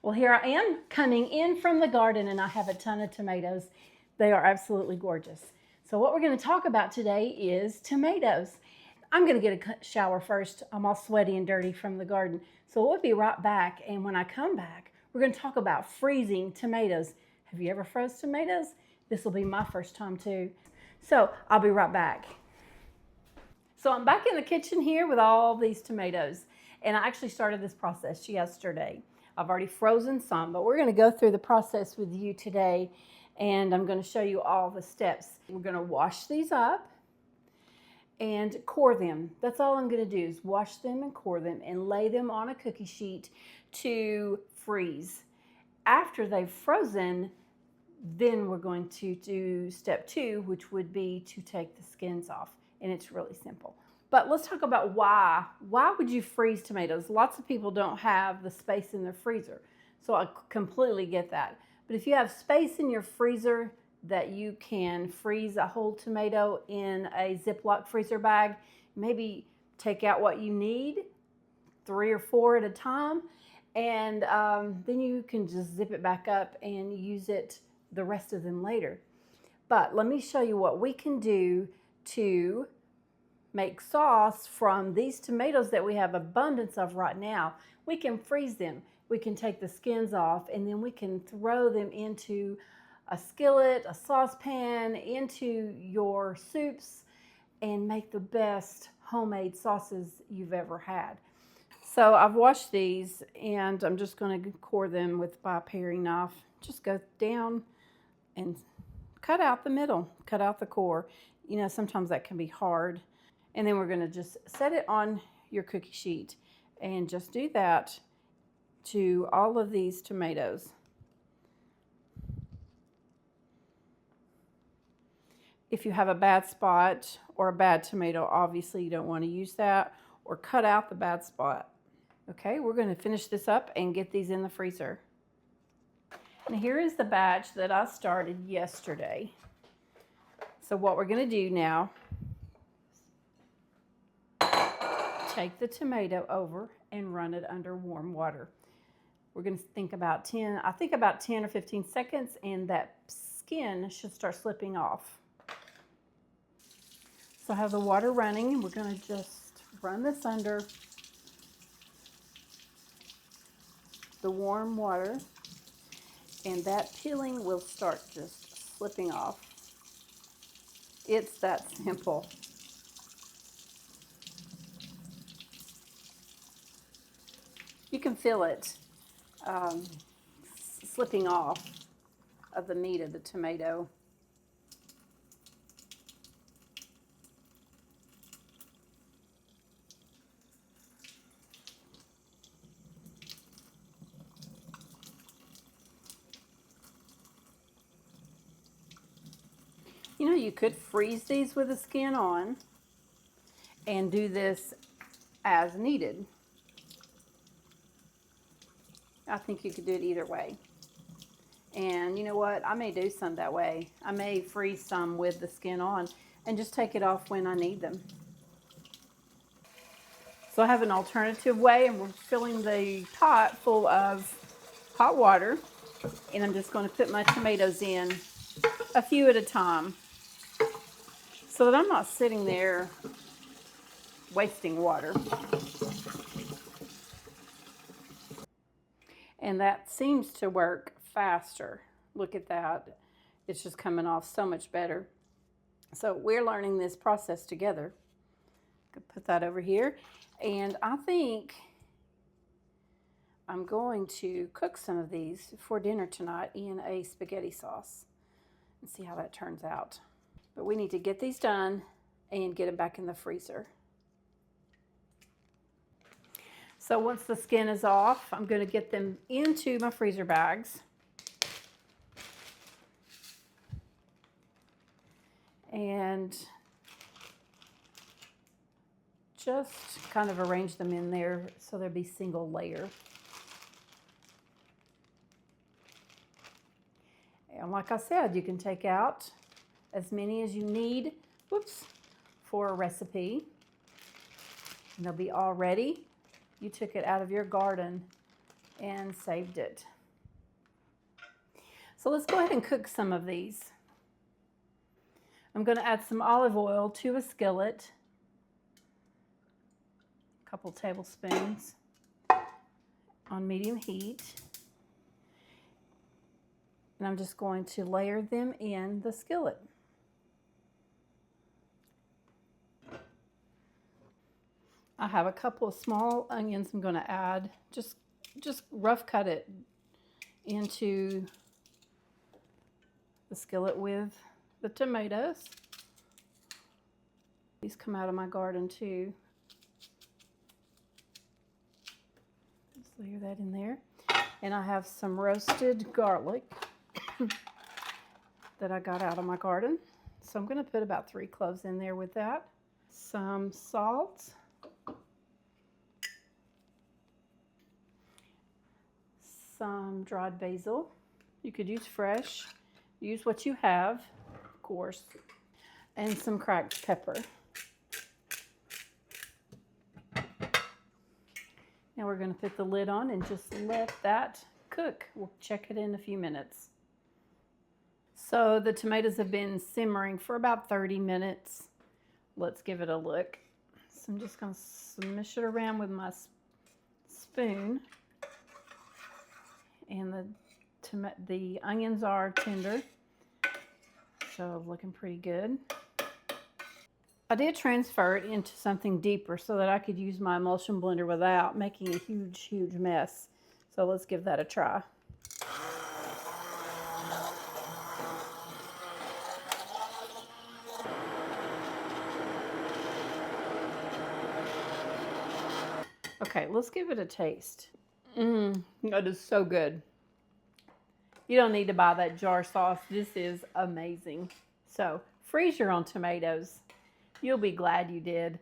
Well, here I am coming in from the garden and I have a ton of tomatoes. They are absolutely gorgeous. So what we're going to talk about today is tomatoes. I'm going to get a shower first. I'm all sweaty and dirty from the garden. So we'll be right back, and when I come back, we're going to talk about freezing tomatoes. Have you ever froze tomatoes? This will be my first time too. So I'll be right back. So I'm back in the kitchen here with all these tomatoes, and I actually started this process yesterday. I've already frozen some, but we're going to go through the process with you today, and I'm going to show you all the steps. We're going to wash these up and core them. That's all I'm going to do is wash them and core them and lay them on a cookie sheet to freeze. After they've frozen, then we're going to do step 2, which would be to take the skins off. And it's really simple. But let's talk about why. Why would you freeze tomatoes? Lots of people don't have the space in their freezer. So I completely get that. But if you have space in your freezer that you can freeze a whole tomato in a Ziploc freezer bag, maybe take out what you need, 3 or 4 at a time, and then you can just zip it back up and use it the rest of them later. But let me show you what we can do to make sauce from these tomatoes that we have abundance of right now. We can freeze them. We can take the skins off, and then we can throw them into a skillet, a saucepan, into your soups, and make the best homemade sauces you've ever had. So I've washed these, and I'm just going to core them by a paring knife. Just go down and cut out the middle, cut out the core. You know, sometimes that can be hard. And then we're going to just set it on your cookie sheet and just do that to all of these tomatoes. If you have a bad spot or a bad tomato, obviously you don't want to use that, or cut out the bad spot. Okay, we're going to finish this up and get these in the freezer. And here is the batch that I started yesterday. So what we're going to do now, take the tomato over and run it under warm water. We're going to think about 10 or 15 seconds, and that skin should start slipping off. So I have the water running, and we're going to just run this under the warm water, and that peeling will start just slipping off. It's that simple. You can feel it slipping off of the meat of the tomato. You know, you could freeze these with the skin on and do this as needed. I think you could do it either way. And you know what? I may do some that way. I may freeze some with the skin on and just take it off when I need them. So I have an alternative way, and we're filling the pot full of hot water, and I'm just going to put my tomatoes in a few at a time so that I'm not sitting there wasting water. And that seems to work faster. Look at that. It's just coming off so much better. So we're learning this process together. Put that over here. And I think I'm going to cook some of these for dinner tonight in a spaghetti sauce and see how that turns out. But we need to get these done and get them back in the freezer. So once the skin is off, I'm going to get them into my freezer bags. And just kind of arrange them in there so there'll be single layer. And like I said, you can take out as many as you need, for a recipe. And they'll be all ready. You took it out of your garden and saved it. So let's go ahead and cook some of these. I'm going to add some olive oil to a skillet, a couple tablespoons on medium heat. And I'm just going to layer them in the skillet. I have a couple of small onions I'm going to add. Just rough cut it into the skillet with the tomatoes. These come out of my garden too. Just layer that in there. And I have some roasted garlic that I got out of my garden. So I'm going to put about 3 cloves in there with that. Some salt. Some dried basil. You could use fresh. Use what you have, of course. And some cracked pepper. Now we're going to put the lid on and just let that cook. We'll check it in a few minutes. So the tomatoes have been simmering for about 30 minutes. Let's give it a look. So I'm just going to smush it around with my spoon. And the onions are tender, so looking pretty good. I did transfer it into something deeper so that I could use my emulsion blender without making a huge mess. So let's give that a try. Okay, let's give it a taste. That is so good. You don't need to buy that jar sauce. This is amazing. So freeze your own tomatoes. You'll be glad you did.